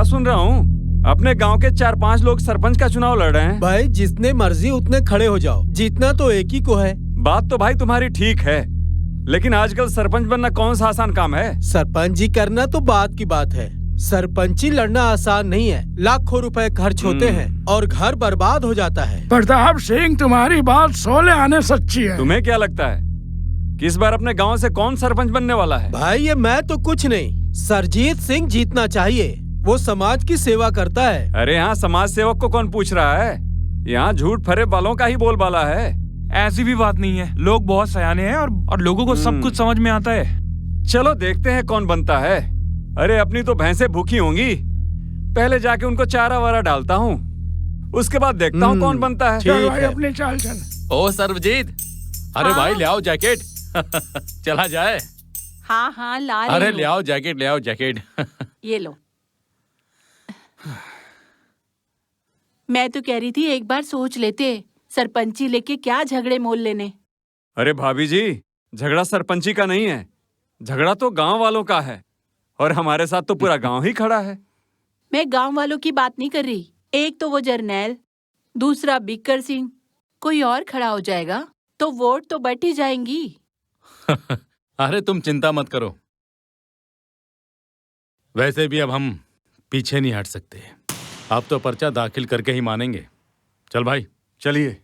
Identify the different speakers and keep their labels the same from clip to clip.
Speaker 1: सुन रहा हूँ अपने गांव के 4-5 लोग सरपंच का चुनाव लड़ रहे हैं।
Speaker 2: भाई जितने मर्जी उतने खड़े हो जाओ, जीतना तो एक ही को है।
Speaker 1: बात तो भाई तुम्हारी ठीक है, लेकिन आजकल सरपंच बनना कौन सा आसान काम है।
Speaker 2: सरपंच जी करना तो बात की बात है, सरपंची लड़ना आसान नहीं है। लाखों रुपए खर्च होते हैं और घर बर्बाद हो जाता है।
Speaker 3: प्रताप सिंह, तुम्हारी बात 16 आने सच्ची है।
Speaker 1: तुम्हें क्या लगता है कि इस बार अपने गांव से कौन सरपंच बनने वाला है?
Speaker 2: भाई ये मैं तो कुछ नहीं, सरजीत सिंह जीतना चाहिए। वो समाज की सेवा करता है।
Speaker 1: अरे यहाँ समाज सेवक को कौन पूछ रहा है, यहाँ झूठ फरेब वालों का ही बोलबाला है।
Speaker 4: ऐसी भी बात नहीं है, लोग बहुत सयाने हैं और लोगों को सब कुछ समझ में आता है।
Speaker 1: चलो देखते हैं कौन बनता है। अरे अपनी तो भैंसें भूखी होंगी, पहले जाके उनको चारा वारा डालता हूँ, उसके बाद देखता हूँ कौन बनता है।
Speaker 3: चल भाई अपनी चाल चल।
Speaker 5: ओ सर्वजीत, अरे भाई ले आओ जैकेट। चला जाए।
Speaker 6: हाँ हाँ ला रही
Speaker 5: अरे
Speaker 6: हूँ।
Speaker 5: ले आओ जैकेट, ले आओ जैकेट।
Speaker 6: ये लो। मैं तो कह रही थी एक बार सोच लेते, सरपंची लेके क्या झगड़े मोल लेने।
Speaker 1: अरे भाभी जी, झगड़ा सरपंची का नहीं है, झगड़ा तो गांव वालों का है, और हमारे साथ तो पूरा गांव ही खड़ा है।
Speaker 6: मैं गांव वालों की बात नहीं कर रही, एक तो वो जरनैल, दूसरा बिक्कर सिंह, कोई और खड़ा हो जाएगा तो वोट तो बट ही जाएंगी।
Speaker 5: अरे तुम चिंता मत करो, वैसे भी अब हम पीछे नहीं हट सकते। अब तो पर्चा दाखिल करके ही मानेंगे। चल भाई
Speaker 1: चलिए।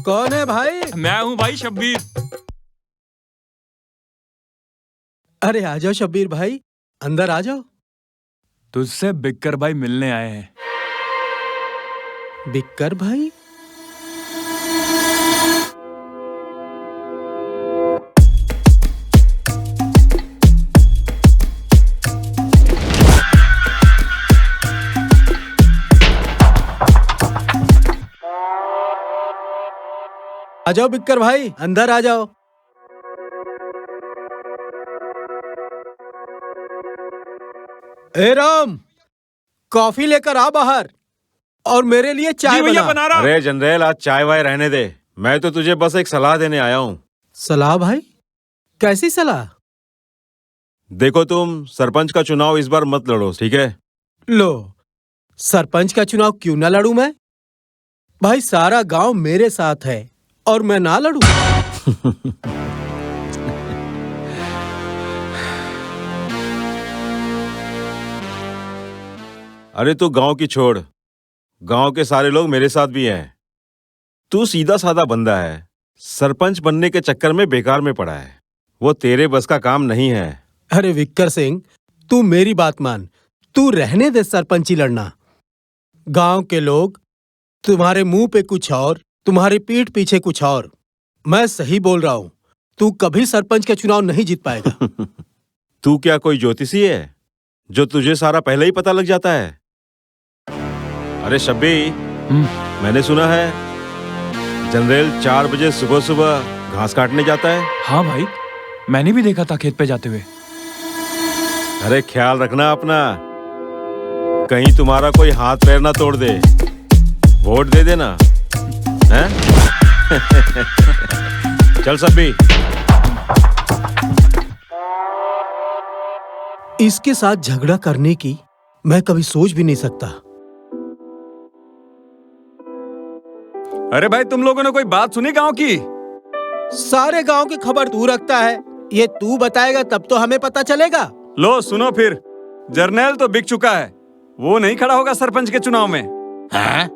Speaker 2: कौन है भाई?
Speaker 4: मैं हूँ भाई शब्बीर।
Speaker 2: अरे आ जाओ शब्बीर भाई, अंदर आ जाओ।
Speaker 4: तुझसे बिक्कर भाई मिलने आए हैं।
Speaker 2: बिक्कर भाई? आ जाओ बिक्कर भाई, अंदर आ जाओ। ए राम, कॉफी लेकर आ बाहर और मेरे लिए चाय बना
Speaker 4: रहा।
Speaker 7: अरे जनरल, आज चाय वाय रहने दे, मैं तो तुझे बस एक सलाह देने आया हूँ।
Speaker 2: सलाह भाई? कैसी सलाह?
Speaker 7: देखो तुम सरपंच का चुनाव इस बार मत लड़ो, ठीक है?
Speaker 2: लो, सरपंच का चुनाव क्यों ना लड़ूं मैं? भाई सारा गांव मेरे साथ है और मैं ना लड़ूं?
Speaker 7: अरे तू गांव की छोड़, गांव के सारे लोग मेरे साथ भी हैं। तू सीधा साधा बंदा है, सरपंच बनने के चक्कर में बेकार में पड़ा है, वो तेरे बस का काम नहीं है।
Speaker 2: अरे विक्कर सिंह, तू मेरी बात मान, तू रहने दे सरपंची लड़ना। गांव के लोग तुम्हारे मुंह पे कुछ और, तुम्हारी पीठ पीछे कुछ और। मैं सही बोल रहा हूं, तू कभी सरपंच का चुनाव नहीं जीत पाएगा।
Speaker 7: तू क्या कोई ज्योतिषी है जो तुझे सारा पहले ही पता लग जाता है? अरे शब्बी, मैंने सुना है जनरल 4 बजे सुबह सुबह घास काटने जाता है।
Speaker 4: हाँ भाई, मैंने भी देखा था खेत पे जाते हुए।
Speaker 7: अरे ख्याल रखना अपना, कहीं तुम्हारा कोई हाथ पैर ना तोड़ दे। वोट दे देना, हैं? चल सब्बी।
Speaker 2: इसके साथ झगड़ा करने की मैं कभी सोच भी नहीं सकता।
Speaker 1: अरे भाई, तुम लोगों ने कोई बात सुनी गांव की?
Speaker 2: सारे गांव की खबर तू रखता है, ये तू बताएगा तब तो हमें पता चलेगा।
Speaker 1: लो सुनो फिर, जरनैल तो बिक चुका है, वो नहीं खड़ा होगा सरपंच के चुनाव में।
Speaker 5: हाँ?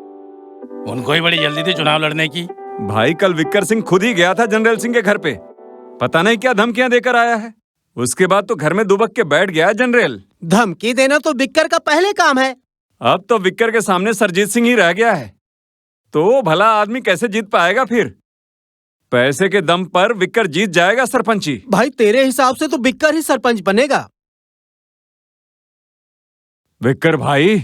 Speaker 5: उनको ही बड़ी जल्दी थी चुनाव लड़ने की।
Speaker 1: भाई कल विक्कर सिंह खुद ही गया था जनरल सिंह के घर पे, पता नहीं क्या धमकियां देकर आया है। उसके बाद तो घर में दुबक के बैठ गया जनरल।
Speaker 2: धमकी देना तो बिक्कर का पहले काम है।
Speaker 1: अब तो विक्कर के सामने सरजीत सिंह ही रह गया है, तो भला आदमी कैसे जीत पाएगा फिर? पैसे के दम पर विक्कर जीत जाएगा सरपंची।
Speaker 2: भाई तेरे हिसाब से तो बिक्कर ही सरपंच बनेगा।
Speaker 1: विक्कर भाई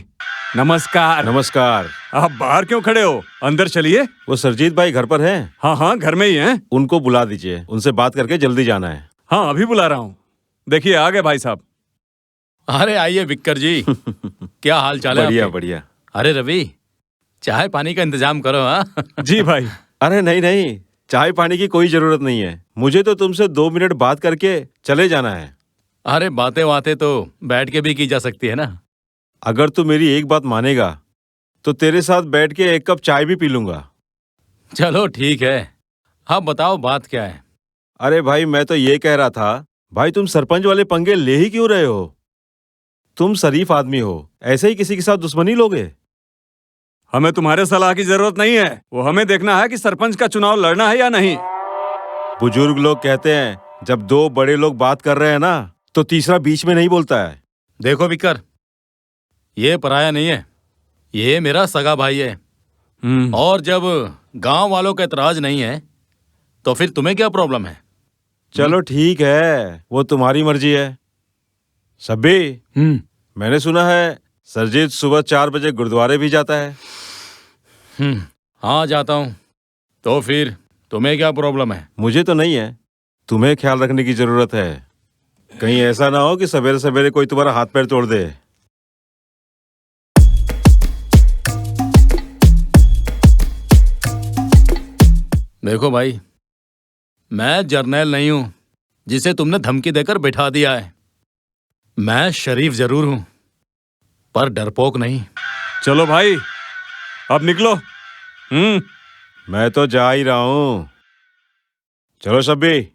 Speaker 1: नमस्कार।
Speaker 7: नमस्कार।
Speaker 1: आप बाहर क्यों खड़े हो, अंदर चलिए।
Speaker 7: वो सरजीत भाई घर पर हैं?
Speaker 1: हाँ हाँ घर में ही हैं।
Speaker 7: उनको बुला दीजिए, उनसे बात करके जल्दी जाना है।
Speaker 1: हाँ अभी बुला रहा हूँ। देखिए आ गए भाई साहब।
Speaker 5: अरे आइए बिक्कर जी, क्या हाल चाल है?
Speaker 7: बढ़िया बढ़िया।
Speaker 5: अरे रवि, चाय पानी का इंतजाम करो। हाँ
Speaker 1: जी भाई।
Speaker 7: अरे नहीं नहीं, चाय पानी की कोई जरूरत नहीं है। मुझे तो तुमसे 2 मिनट बात करके चले जाना है।
Speaker 5: अरे बातें बातें तो बैठ के भी की जा सकती है ना।
Speaker 7: अगर तू मेरी एक बात मानेगा तो तेरे साथ बैठ के 1 कप चाय भी पी लूंगा।
Speaker 5: चलो ठीक है, अब बताओ बात क्या है।
Speaker 7: अरे भाई, मैं तो ये कह रहा था, भाई तुम सरपंच वाले पंगे ले ही क्यों रहे हो? तुम शरीफ आदमी हो, ऐसे ही किसी के साथ दुश्मनी लोगे?
Speaker 1: हमें तुम्हारे सलाह की जरूरत नहीं है। वो हमें देखना है कि सरपंच का चुनाव लड़ना है या नहीं।
Speaker 7: बुजुर्ग लोग कहते हैं, जब 2 बड़े लोग बात कर रहे हैं ना, तो तीसरा बीच में नहीं बोलता है।
Speaker 5: देखो विकर, ये पराया नहीं है, ये मेरा सगा भाई है। और जब गांव वालों का एतराज नहीं है तो फिर तुम्हें क्या प्रॉब्लम है?
Speaker 7: चलो ठीक है, वो तुम्हारी मर्जी है। सब्बी, मैंने सुना है सरजीत सुबह 4 बजे गुरुद्वारे भी जाता है।
Speaker 5: हाँ जाता हूँ। तो फिर तुम्हें क्या प्रॉब्लम है?
Speaker 7: मुझे तो नहीं है, तुम्हें ख्याल रखने की जरूरत है। कहीं ऐसा ना हो कि सवेरे सवेरे कोई तुम्हारा हाथ पैर तोड़ दे।
Speaker 5: देखो भाई, मैं जर्नैल नहीं हूं जिसे तुमने धमकी देकर बिठा दिया है। मैं शरीफ जरूर हूं पर डरपोक नहीं।
Speaker 1: चलो भाई, अब निकलो।
Speaker 7: मैं तो जा ही रहा हूं। चलो सब्बी।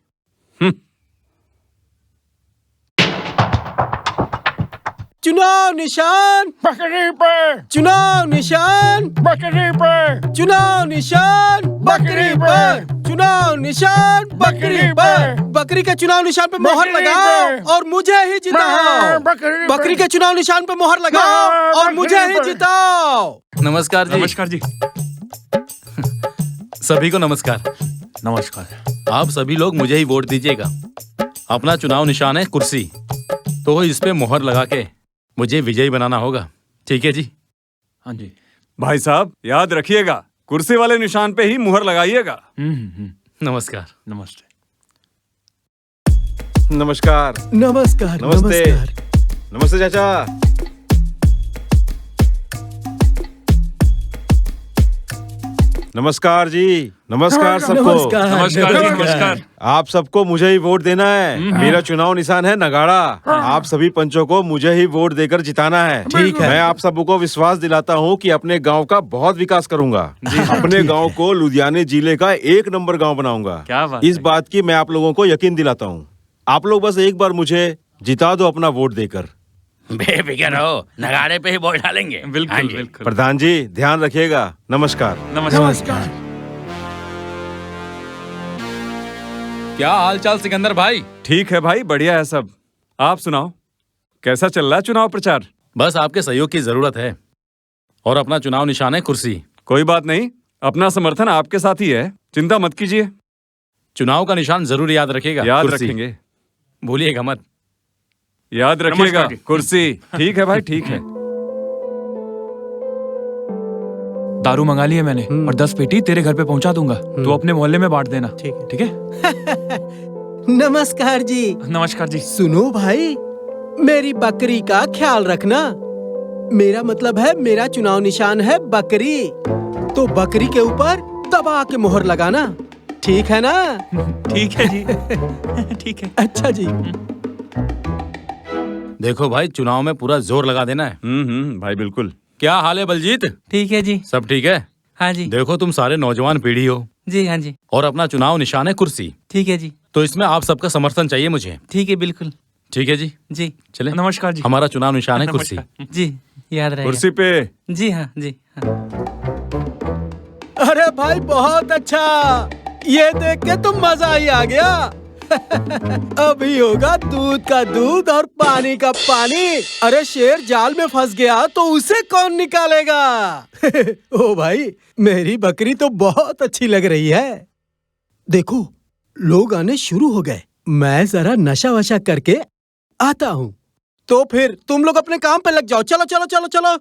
Speaker 2: चुनाव निशान,
Speaker 3: बकरी पे,
Speaker 2: चुनाव निशान,
Speaker 3: बकरी पे,
Speaker 2: चुनाव निशान, बकरी पर, चुनाव निशान, बकरी पर। बकरी के चुनाव निशान पे मोहर
Speaker 3: बकरी
Speaker 2: लगाओ
Speaker 3: पे।
Speaker 2: और मुझे ही जिताओ।
Speaker 3: बकरी पे।
Speaker 2: बकरी के चुनाव निशान पे मोहर लगाओ और
Speaker 3: बकरी
Speaker 2: मुझे ही
Speaker 3: पर।
Speaker 2: जिताओ।
Speaker 5: नमस्कार जी।
Speaker 4: नमस्कार जी।
Speaker 5: सभी को नमस्कार।
Speaker 4: नमस्कार।
Speaker 5: आप सभी लोग मुझे ही वोट दीजिएगा। अपना चुनाव निशान है कुर्सी, तो इस पे मोहर लगा के मुझे विजयी बनाना होगा। ठीक है जी?
Speaker 4: हाँ जी।
Speaker 1: भाई साहब, याद रखिएगा, कुर्सी वाले निशान पे ही मुहर लगाइएगा।
Speaker 5: नमस्कार।
Speaker 4: नमस्ते।
Speaker 7: नमस्कार।
Speaker 2: नमस्कार।
Speaker 7: नमस्ते।
Speaker 2: नमस्कार।
Speaker 7: नमस्ते चाचा। नमस्कार जी। नमस्कार सबको।
Speaker 2: नमस्कार।
Speaker 4: नमस्कार जी, नमस्कार।
Speaker 7: आप सबको मुझे ही वोट देना है। मेरा चुनाव निशान है नगाड़ा। आप सभी पंचों को मुझे ही वोट देकर जिताना है।
Speaker 2: ठीक है।
Speaker 7: मैं आप सबको विश्वास दिलाता हूँ कि अपने गांव का बहुत विकास करूंगा। अपने गांव को लुधियाने जिले का 1 नंबर गांव बनाऊंगा।
Speaker 4: क्या बात
Speaker 7: इस
Speaker 4: है।
Speaker 7: बात की मैं आप लोगों को यकीन दिलाता हूँ। आप लोग बस एक बार मुझे जिता दो अपना वोट देकर।
Speaker 8: बेफिक्र हो, नगाड़े पे ही वोट डालेंगे। हाँ
Speaker 4: बिल्कुल
Speaker 8: जी।
Speaker 4: बिल्कुल।
Speaker 7: प्रधान जी, ध्यान रखिएगा। नमस्कार।
Speaker 3: नमस्कार।
Speaker 5: क्या हाल चाल सिकंदर भाई?
Speaker 1: ठीक है भाई, बढ़िया है सब। आप सुनाओ, कैसा चल रहा है चुनाव प्रचार?
Speaker 5: बस आपके सहयोग की जरूरत है और अपना चुनाव निशान है कुर्सी।
Speaker 1: कोई बात नहीं, अपना समर्थन आपके साथ ही है, चिंता मत कीजिए।
Speaker 5: चुनाव का निशान जरूर याद रखेगा।
Speaker 1: याद
Speaker 5: कुर्सी।
Speaker 1: रखेंगे।
Speaker 5: भूलिएगा मत।
Speaker 1: याद रखिएगा,
Speaker 4: नमस्कार जी।
Speaker 1: कुर्सी। ठीक है भाई, ठीक है।
Speaker 4: दारू मंगा ली है मैंने और 10 पेटी तेरे घर पे पहुंचा दूंगा। तो अपने मोहल्ले में बांट देना।
Speaker 2: ठीक है।
Speaker 4: ठीक है?
Speaker 2: नमस्कार जी।
Speaker 4: नमस्कार जी।
Speaker 2: सुनो भाई, मेरी बकरी का ख्याल रखना। मेरा मतलब है, मेरा चुनाव निशान है बकरी, तो बकरी के ऊपर दबा के मोहर लगाना। ठीक है ना?
Speaker 4: ठीक है जी। ठीक है।
Speaker 2: अच्छा जी।
Speaker 5: देखो भाई, चुनाव में पूरा जोर लगा देना है।
Speaker 1: भाई बिल्कुल।
Speaker 5: क्या हाल है बलजीत?
Speaker 9: ठीक है जी।
Speaker 5: सब ठीक है?
Speaker 9: हाँ जी।
Speaker 5: देखो, तुम सारे नौजवान पीढ़ी हो
Speaker 9: जी हाँ जी।
Speaker 5: और अपना चुनाव निशान है कुर्सी,
Speaker 9: ठीक है जी।
Speaker 5: तो इसमें आप सबका समर्थन चाहिए मुझे।
Speaker 9: ठीक है, बिल्कुल।
Speaker 5: ठीक है जी?
Speaker 9: जी
Speaker 5: चले।
Speaker 4: नमस्कार जी।
Speaker 5: हमारा चुनाव निशान है कुर्सी।
Speaker 9: जी, याद रहेगा।
Speaker 1: कुर्सी पे।
Speaker 9: जी हाँ, जी हाँ।
Speaker 2: अरे भाई, बहुत अच्छा। ये देख के तो मजा ही आ गया। अभी होगा दूध का दूध और पानी का पानी। अरे शेर जाल में फंस गया तो उसे कौन निकालेगा? ओ भाई, मेरी बकरी तो बहुत अच्छी लग रही है। देखो, लोग आने शुरू हो गए। मैं जरा नशा वशा करके आता हूँ। तो फिर तुम लोग अपने काम पे लग जाओ। चलो चलो चलो चलो।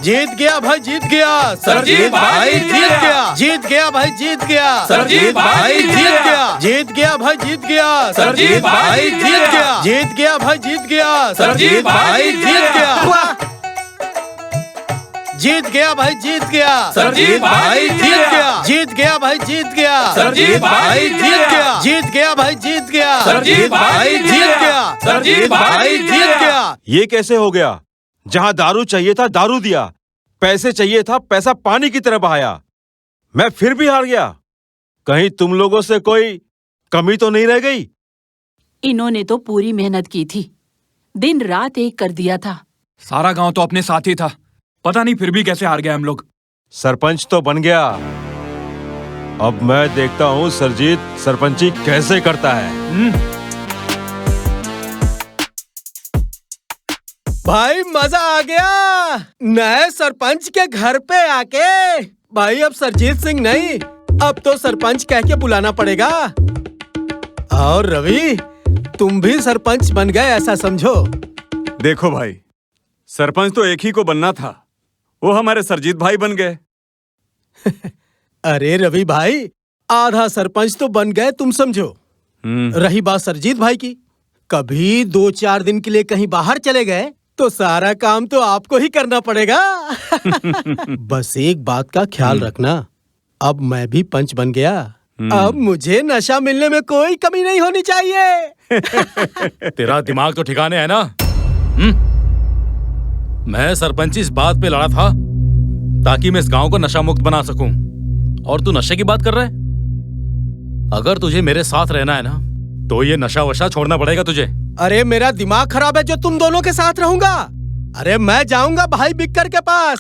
Speaker 2: जीत गया भाई, जीत गया सरजीत भाई, जीत गया, जीत गया भाई, जीत गया सरजीत भाई, जीत गया, जीत गया भाई, जीत गया सरजीत भाई, जीत गया, जीत गया भाई, जीत गया सरजीत भाई, जीत गया, जीत गया भाई, जीत गया सरजीत भाई, जीत गया, जीत गया भाई, जीत गया सरजीत भाई, जीत गया, जीत गया भाई, जीत गया सरजीत भाई, जीत गया, सरजीत भाई, जीत गया।
Speaker 7: ये कैसे हो गया? जहां दारू चाहिए था दारू दिया, पैसे चाहिए था पैसा पानी की तरह बहाया, मैं फिर भी हार गया। कहीं तुम लोगों से कोई कमी तो नहीं रह गई?
Speaker 6: इन्होंने तो पूरी मेहनत की थी, दिन रात एक कर दिया था।
Speaker 4: सारा गांव तो अपने साथ ही था, पता नहीं फिर भी कैसे हार गए हम लोग।
Speaker 7: सरपंच तो बन गया, अब मैं देखता हूँ सरजीत सरपंची कैसे करता है।
Speaker 2: भाई मजा आ गया नए सरपंच के घर पे आके। भाई अब सरजीत सिंह नहीं, अब तो सरपंच कह के बुलाना पड़ेगा। और रवि, तुम भी सरपंच बन गए ऐसा समझो।
Speaker 1: देखो भाई, सरपंच तो एक ही को बनना था, वो हमारे सरजीत भाई बन गए।
Speaker 2: अरे रवि भाई, आधा सरपंच तो बन गए तुम समझो। रही बात सरजीत भाई की, कभी 2-4 दिन के लिए कहीं बाहर चले गए तो सारा काम तो आपको ही करना पड़ेगा। बस एक बात का ख्याल रखना, अब मैं भी पंच बन गया, अब मुझे नशा मिलने में कोई कमी नहीं होनी चाहिए।
Speaker 5: तेरा दिमाग तो ठिकाने है ना? मैं सरपंच इस बात पे लड़ा था ताकि मैं इस गांव को नशा मुक्त बना सकूं, और तू नशे की बात कर रहा है? अगर तुझे मेरे साथ रहना है ना तो ये नशा वशा छोड़ना पड़ेगा तुझे।
Speaker 2: अरे मेरा दिमाग खराब है जो तुम दोनों के साथ रहूंगा। अरे मैं जाऊंगा भाई बिक्कर के पास,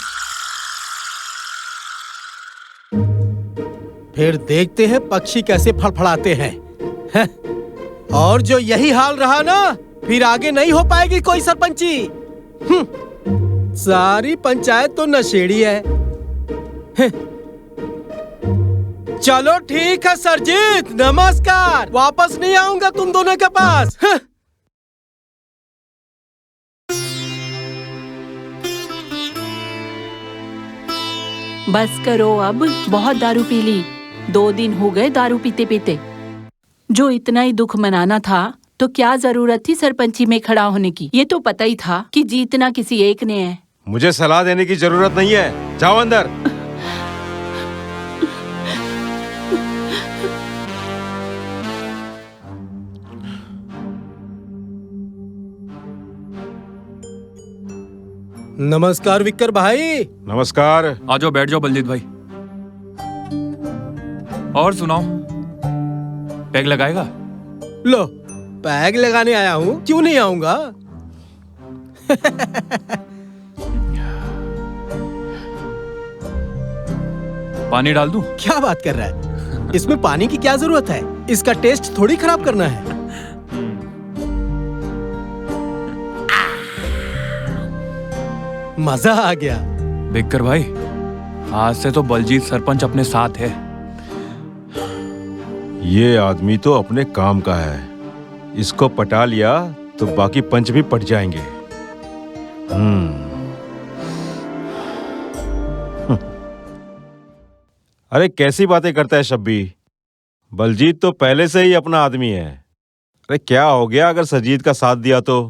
Speaker 2: फिर देखते हैं पक्षी कैसे फड़फड़ाते हैं। और जो यही हाल रहा ना, फिर आगे नहीं हो पाएगी कोई सरपंची। सारी पंचायत तो नशेड़ी है। चलो ठीक है सरजीत, नमस्कार, वापस नहीं आऊंगा तुम दोनों के पास।
Speaker 6: बस करो अब, बहुत दारू पी ली, 2 दिन हो गए दारू पीते पीते। जो इतना ही दुख मनाना था तो क्या जरूरत थी सरपंची में खड़ा होने की? ये तो पता ही था कि जीतना किसी एक ने है।
Speaker 7: मुझे सलाह देने की जरूरत नहीं है, जाओ अंदर।
Speaker 2: नमस्कार विक्कर भाई।
Speaker 7: नमस्कार।
Speaker 4: आ जाओ, बैठ जाओ बलजीत भाई। और सुनाओ, पैग लगाएगा?
Speaker 2: लो, पैग लगाने आया हूँ, क्यों नहीं आऊंगा।
Speaker 4: पानी डाल दूं?
Speaker 2: क्या बात कर रहा है, इसमें पानी की क्या जरूरत है? इसका टेस्ट थोड़ी खराब करना है। मजा आ गया।
Speaker 4: बिक्कर भाई, आज से तो बलजीत सरपंच अपने साथ है।
Speaker 7: ये आदमी तो अपने काम का है, इसको पटा लिया तो बाकी पंच भी पट जाएंगे। अरे कैसी बातें करता है शब्बी, बलजीत तो पहले से ही अपना आदमी है। अरे क्या हो गया अगर सरजीत का साथ दिया तो?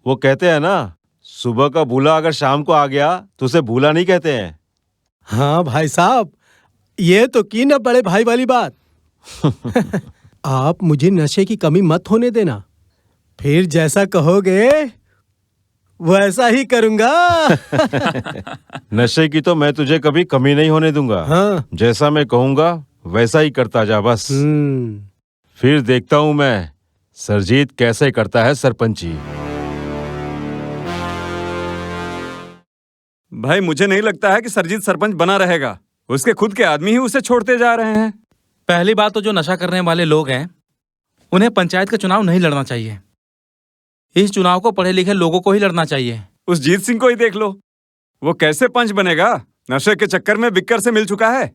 Speaker 7: वो कहते हैं ना, सुबह का भूला अगर शाम को आ गया तो उसे भूला नहीं कहते हैं।
Speaker 2: हाँ भाई साहब, ये तो की ना बड़े भाई वाली बात। आप मुझे नशे की कमी मत होने देना, फिर जैसा कहोगे वैसा ही करूंगा।
Speaker 7: नशे की तो मैं तुझे कभी कमी नहीं होने दूंगा।
Speaker 2: हाँ।
Speaker 7: जैसा मैं कहूंगा वैसा ही करता जा बस। फिर देखता हूं मैं सरजीत कैसे करता है सरपंची।
Speaker 1: भाई मुझे नहीं लगता है कि सरजीत सरपंच बना रहेगा, उसके खुद के आदमी ही उसे छोड़ते जा रहे हैं।
Speaker 9: पहली बात तो जो नशा करने वाले लोग हैं उन्हें पंचायत का चुनाव नहीं लड़ना चाहिए। इस चुनाव को पढ़े लिखे लोगों को ही लड़ना चाहिए।
Speaker 1: उस जीत सिंह को ही देख लो, वो कैसे पंच बनेगा? नशे के चक्कर में बिक्कर से मिल चुका है।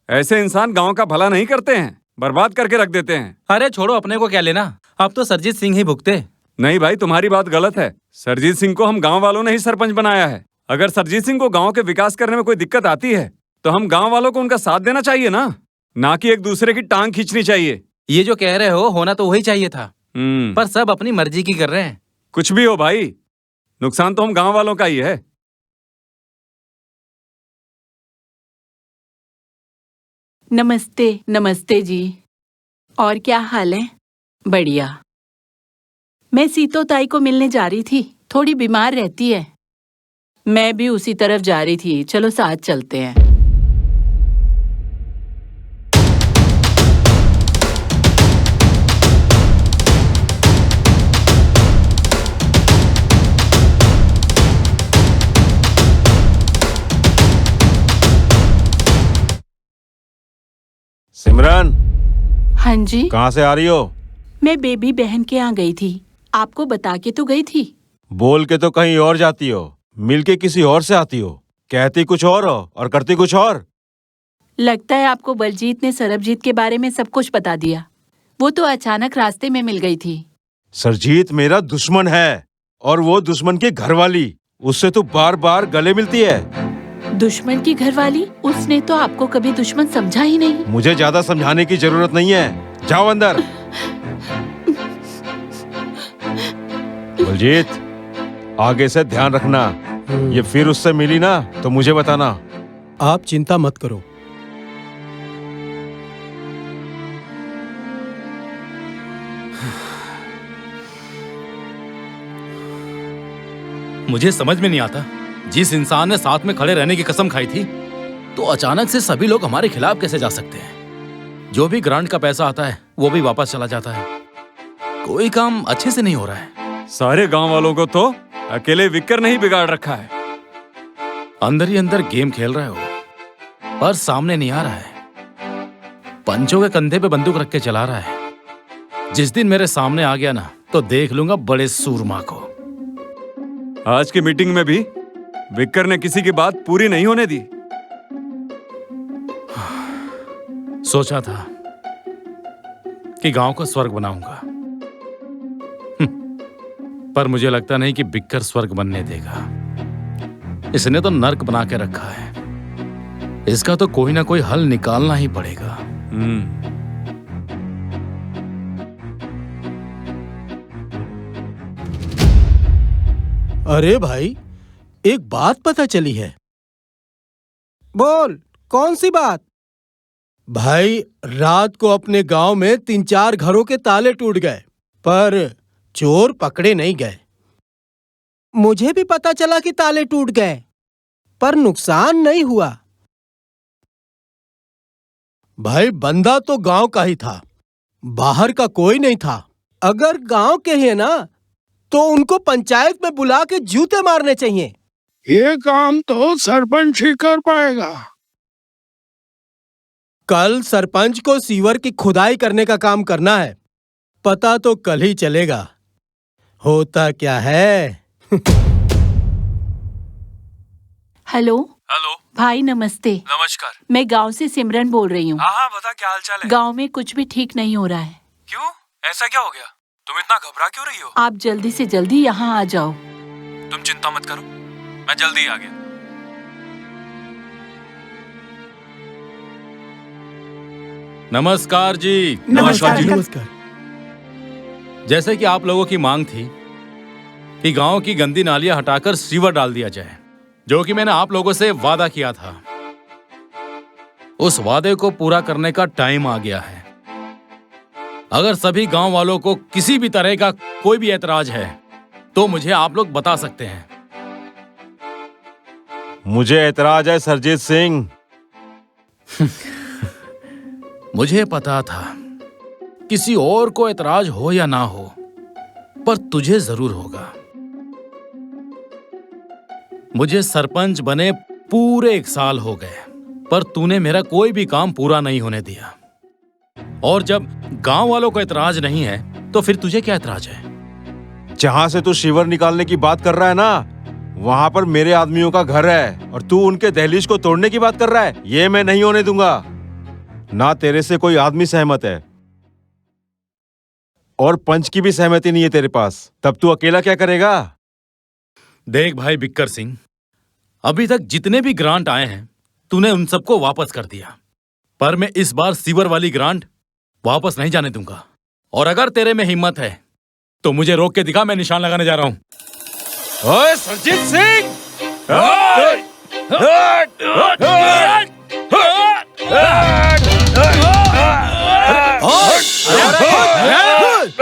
Speaker 1: ऐसे इंसान गांव का भला नहीं करते हैं, बर्बाद करके रख देते हैं।
Speaker 9: अरे छोड़ो, अपने को क्या लेना, अब तो सरजीत सिंह ही भुगते।
Speaker 1: नहीं भाई, तुम्हारी बात गलत है। सरजीत सिंह को हम गांव वालों ने ही सरपंच बनाया है। अगर सरजीत सिंह को गांव के विकास करने में कोई दिक्कत आती है तो हम गांव वालों को उनका साथ देना चाहिए ना कि एक दूसरे की टांग खींचनी चाहिए।
Speaker 9: ये जो कह रहे हो होना तो वही चाहिए था, पर सब अपनी मर्जी की कर रहे हैं।
Speaker 1: कुछ भी हो भाई, नुकसान तो हम गांव वालों का ही है।
Speaker 6: नमस्ते। नमस्ते जी। और क्या हाल है? बढ़िया। मैं सीतो ताई को मिलने जा रही थी, थोड़ी बीमार रहती है। मैं भी उसी तरफ जा रही थी, चलो साथ चलते हैं।
Speaker 7: सिमरन,
Speaker 6: हाँ जी।
Speaker 7: कहाँ से आ रही हो?
Speaker 6: मैं बेबी बहन के यहाँ गई थी, आपको बता के तो गई थी।
Speaker 7: बोल के तो कहीं और जाती हो, मिल के किसी और से आती हो। कहती कुछ और हो और करती कुछ और।
Speaker 6: लगता है आपको बलजीत ने सरबजीत के बारे में सब कुछ बता दिया। वो तो अचानक रास्ते में मिल गई थी।
Speaker 7: सरजीत मेरा दुश्मन है और वो दुश्मन की घरवाली, उससे तो बार बार गले मिलती है।
Speaker 6: दुश्मन की घरवाली? उसने तो आपको कभी दुश्मन समझा ही नहीं।
Speaker 7: मुझे ज्यादा समझाने की जरूरत नहीं है, जाओ अंदर। बलजीत, आगे से ध्यान रखना, ये फिर उससे मिली ना तो मुझे बताना।
Speaker 2: आप चिंता मत करो।
Speaker 5: मुझे समझ में नहीं आता, जिस इंसान ने साथ में खड़े रहने की कसम खाई थी, तो अचानक से सभी लोग हमारे खिलाफ कैसे जा सकते हैं? जो भी ग्रांट का पैसा आता है वो भी वापस चला जाता है। कोई काम अच्छे से नहीं हो रहा है।
Speaker 1: सारे गांव वालों को तो अकेले विक्कर नहीं बिगाड़ रखा है।
Speaker 5: अंदर ही अंदर गेम खेल रहे हो, पर सामने नहीं आ रहा है। पंचों के कंधे पे बंदूक रख के चला रहा है। जिस दिन मेरे सामने आ गया ना, तो देख लूंगा बड़े सूरमा को।
Speaker 1: आज की मीटिंग में भी विक्कर ने किसी की बात पूरी नहीं होने दी।
Speaker 5: सोचा था कि गांव को स्वर्ग बनाऊंगा, पर मुझे लगता नहीं कि बिक्कर स्वर्ग बनने देगा। इसने तो नर्क बना के रखा है। इसका तो कोई ना कोई हल निकालना ही पड़ेगा।
Speaker 2: अरे भाई, एक बात पता चली है।
Speaker 10: बोल, कौन सी बात?
Speaker 2: भाई, रात को अपने गांव में 3-4 घरों के ताले टूट गए, पर चोर पकड़े नहीं गए।
Speaker 10: मुझे भी पता चला कि ताले टूट गए, पर नुकसान नहीं हुआ।
Speaker 2: भाई, बंदा तो गांव का ही था, बाहर का कोई नहीं था।
Speaker 10: अगर गांव के हैं ना, तो उनको पंचायत में बुला के जूते मारने चाहिए।
Speaker 3: ये काम तो सरपंच ही कर पाएगा।
Speaker 2: कल सरपंच को सीवर की खुदाई करने का काम करना है। पता तो कल ही चलेगा। होता क्या है।
Speaker 6: हेलो।
Speaker 4: हेलो
Speaker 6: भाई नमस्ते।
Speaker 4: नमस्कार।
Speaker 6: मैं गांव से सिमरन बोल रही हूँ।
Speaker 4: हाँ बता, क्या हाल चाल है?
Speaker 6: गांव में कुछ भी ठीक नहीं हो रहा है।
Speaker 4: क्यों? ऐसा क्या हो गया? तुम इतना घबरा क्यों रही हो?
Speaker 6: आप जल्दी से जल्दी यहाँ आ जाओ।
Speaker 4: तुम चिंता मत करो, मैं जल्दी आ गया।
Speaker 5: नमस्कार जी।
Speaker 3: नमस्कार जी।
Speaker 2: नमस्कार।
Speaker 5: जैसे कि आप लोगों की मांग थी कि गांव की गंदी नालियां हटाकर सीवर डाल दिया जाए, जो कि मैंने आप लोगों से वादा किया था, उस वादे को पूरा करने का टाइम आ गया है। अगर सभी गांव वालों को किसी भी तरह का कोई भी ऐतराज है तो मुझे आप लोग बता सकते हैं।
Speaker 7: मुझे ऐतराज है सरजीत सिंह।
Speaker 5: मुझे पता था किसी और को ऐतराज हो या ना हो, पर तुझे जरूर होगा। मुझे सरपंच बने पूरे 1 साल हो गए, पर तूने मेरा कोई भी काम पूरा नहीं होने दिया। और जब गांव वालों को ऐतराज नहीं है तो फिर तुझे क्या ऐतराज है?
Speaker 7: जहां से तू शिवर निकालने की बात कर रहा है ना, वहां पर मेरे आदमियों का घर है और तू उनके दहलीज को तोड़ने की बात कर रहा है। ये मैं नहीं होने दूंगा। ना तेरे से कोई आदमी सहमत है और पंच की भी सहमति नहीं है तेरे पास। तब तू अकेला क्या करेगा?
Speaker 5: देख भाई बिक्कर सिंह, अभी तक जितने भी ग्रांट आए हैं तूने उन सबको वापस कर दिया, पर मैं इस बार सीवर वाली ग्रांट वापस नहीं जाने दूंगा। और अगर तेरे में हिम्मत है तो मुझे रोक के दिखा, मैं निशान लगाने जा रहा हूं।
Speaker 1: ओए सरजीत सिंह!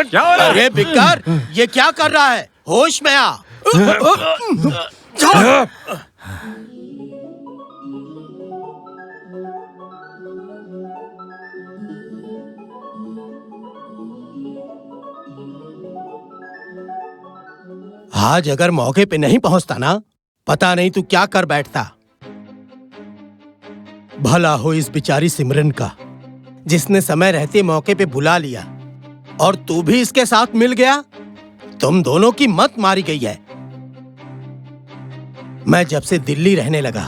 Speaker 1: क्या हो रहा है?
Speaker 2: अरे बिक्कर, ये क्या कर रहा है? होश में आ। आज अगर मौके पे नहीं पहुंचता ना, पता नहीं तू क्या कर बैठता। भला हो इस बेचारी सिमरन का, जिसने समय रहते मौके पे बुला लिया, और तू भी इसके साथ मिल गया। तुम दोनों की मत मारी गई है। मैं जब से दिल्ली रहने लगा,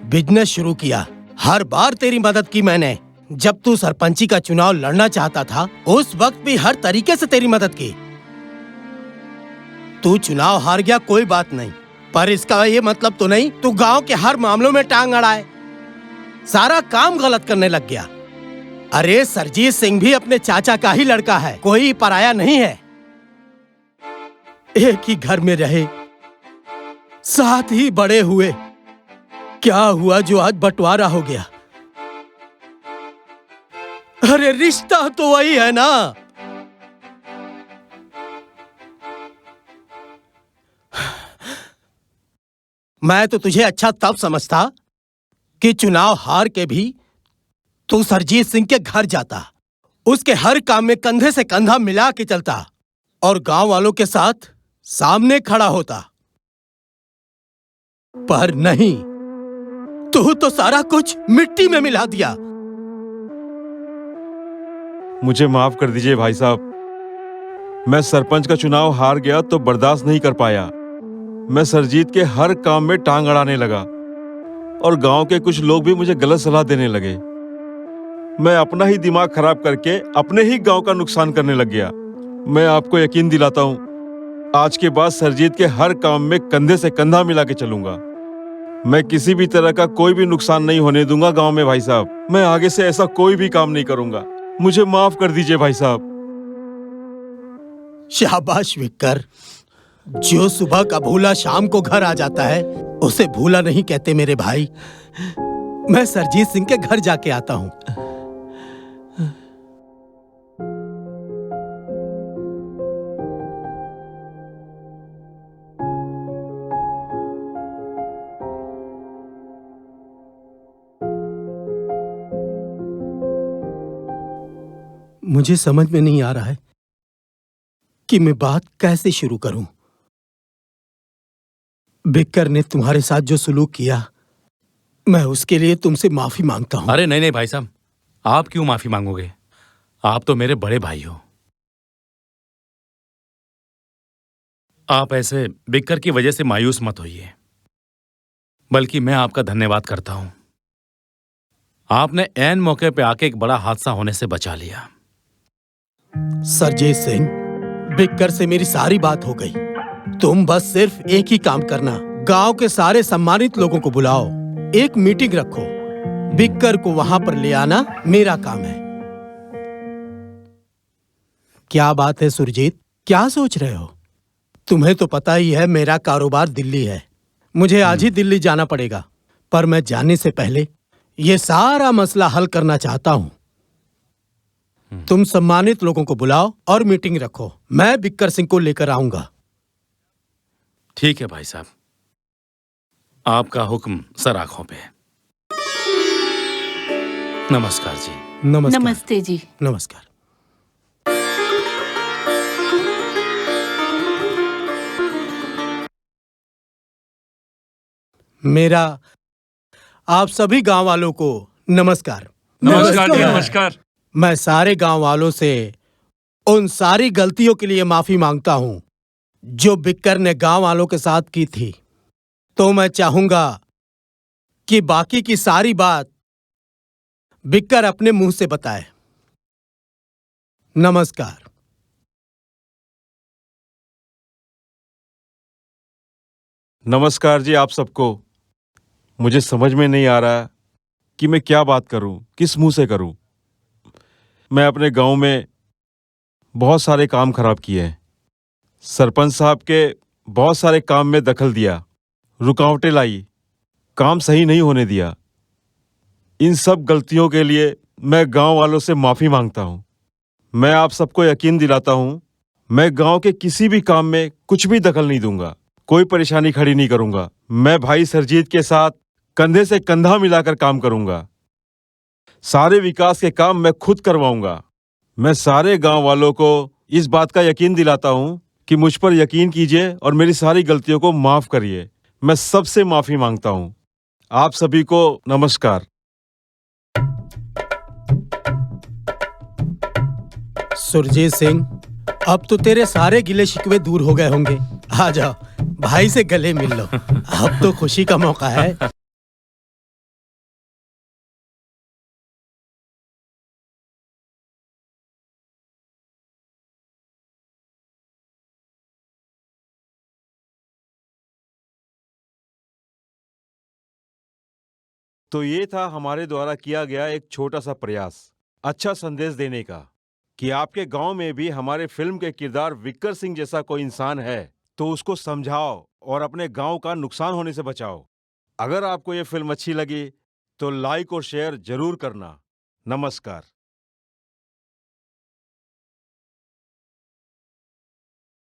Speaker 2: बिजनेस शुरू किया, हर बार तेरी मदद की मैंने। जब तू सरपंची का चुनाव लड़ना चाहता था, उस वक्त भी हर तरीके से तेरी मदद की। तू चुनाव हार गया कोई बात नहीं, पर इसका ये मतलब तो नहीं तू गांव के हर मामलों में टांग अड़ाए, सारा काम गलत करने लग गया। अरे सरजीत सिंह भी अपने चाचा का ही लड़का है, कोई पराया नहीं है। एक ही घर में रहे, साथ ही बड़े हुए, क्या हुआ जो आज बंटवारा हो गया? अरे रिश्ता तो वही है ना। मैं तो तुझे अच्छा तब समझता कि चुनाव हार के भी तू सरजीत सिंह के घर जाता, उसके हर काम में कंधे से कंधा मिला के चलता और गांव वालों के साथ सामने खड़ा होता। पर नहीं, तू तो सारा कुछ मिट्टी में मिला दिया।
Speaker 7: मुझे माफ कर दीजिए भाई साहब, मैं सरपंच का चुनाव हार गया तो बर्दाश्त नहीं कर पाया। मैं सरजीत के हर काम में टांग अड़ाने लगा और गांव के कुछ लोग भी मुझे गलत सलाह देने लगे। मैं अपना ही दिमाग खराब करके अपने ही गांव का नुकसान करने लग गया। मैं आपको यकीन दिलाता हूं, आज के बाद सरजीत के हर काम में कंधे से कंधा मिला के चलूंगा। मैं किसी भी तरह का कोई भी नुकसान नहीं होने दूंगा गांव में भाई साहब। मैं आगे से ऐसा कोई भी काम नहीं करूंगा। मुझे माफ कर दीजिए भाई साहब।
Speaker 2: शाबाश विक्कर, जो सुबह का भूला शाम को घर आ जाता है उसे भूला नहीं कहते मेरे भाई। मैं सरजीत सिंह के घर जाके आता हूं। मुझे समझ में नहीं आ रहा है कि मैं बात कैसे शुरू करूं। बिक्कर ने तुम्हारे साथ जो सुलूक किया, मैं उसके लिए तुमसे माफी मांगता हूं।
Speaker 5: अरे नहीं नहीं भाई साहब, आप क्यों माफी मांगोगे? आप तो मेरे बड़े भाई हो। आप ऐसे बिक्कर की वजह से मायूस मत होइए, बल्कि मैं आपका धन्यवाद करता हूं। आपने ऐन मौके पे आके एक बड़ा हादसा होने से बचा लिया।
Speaker 2: सरजीत सिंह, बिक्कर से मेरी सारी बात हो गई। तुम बस सिर्फ एक ही काम करना, गांव के सारे सम्मानित लोगों को बुलाओ, एक मीटिंग रखो, बिक्कर को वहां पर ले आना मेरा काम है। क्या बात है सुरजीत, क्या सोच रहे हो? तुम्हें तो पता ही है मेरा कारोबार दिल्ली है, मुझे आज ही दिल्ली जाना पड़ेगा। पर मैं जाने से पहले ये सारा मसला हल करना चाहता हूं। तुम सम्मानित लोगों को बुलाओ और मीटिंग रखो, मैं बिक्कर सिंह को लेकर आऊंगा।
Speaker 5: ठीक है भाई साहब, आपका हुक्म सर आंखों पे। नमस्कार जी।
Speaker 2: नमस्कार।
Speaker 6: नमस्ते जी।
Speaker 2: नमस्कार। मेरा आप सभी गांव वालों को नमस्कार।
Speaker 1: नमस्कार जी, नमस्कार।
Speaker 2: मैं सारे गांव वालों से उन सारी गलतियों के लिए माफी मांगता हूं जो बिक्कर ने गांव वालों के साथ की थी। तो मैं चाहूंगा कि बाकी की सारी बात बिक्कर अपने मुंह से बताए। नमस्कार।
Speaker 7: नमस्कार जी आप सबको। मुझे समझ में नहीं आ रहा कि मैं क्या बात करूं, किस मुंह से करूं। मैं अपने गांव में बहुत सारे काम खराब किए हैं। सरपंच साहब के बहुत सारे काम में दखल दिया, रुकावटें लाई, काम सही नहीं होने दिया। इन सब गलतियों के लिए मैं गांव वालों से माफी मांगता हूं। मैं आप सबको यकीन दिलाता हूं, मैं गांव के किसी भी काम में कुछ भी दखल नहीं दूंगा, कोई परेशानी खड़ी नहीं करूंगा। मैं भाई सरजीत के साथ कंधे से कंधा मिलाकर काम करूंगा। सारे विकास के काम मैं खुद करवाऊंगा। मैं सारे गांव वालों को इस बात का यकीन दिलाता हूं कि मुझ पर यकीन कीजिए और मेरी सारी गलतियों को माफ करिए। मैं सबसे माफी मांगता हूं। आप सभी को नमस्कार।
Speaker 2: सुरजीत सिंह, अब तो तेरे सारे गिले शिकवे दूर हो गए होंगे। आ जाओ, भाई से गले मिल लो। अब तो खुशी का मौका है।
Speaker 7: तो ये था हमारे द्वारा किया गया एक छोटा सा प्रयास, अच्छा संदेश देने का कि आपके गांव में भी हमारे फिल्म के किरदार विक्कर सिंह जैसा कोई इंसान है तो उसको समझाओ और अपने गांव का नुकसान होने से बचाओ। अगर आपको ये फिल्म अच्छी लगी तो लाइक और शेयर जरूर करना। नमस्कार।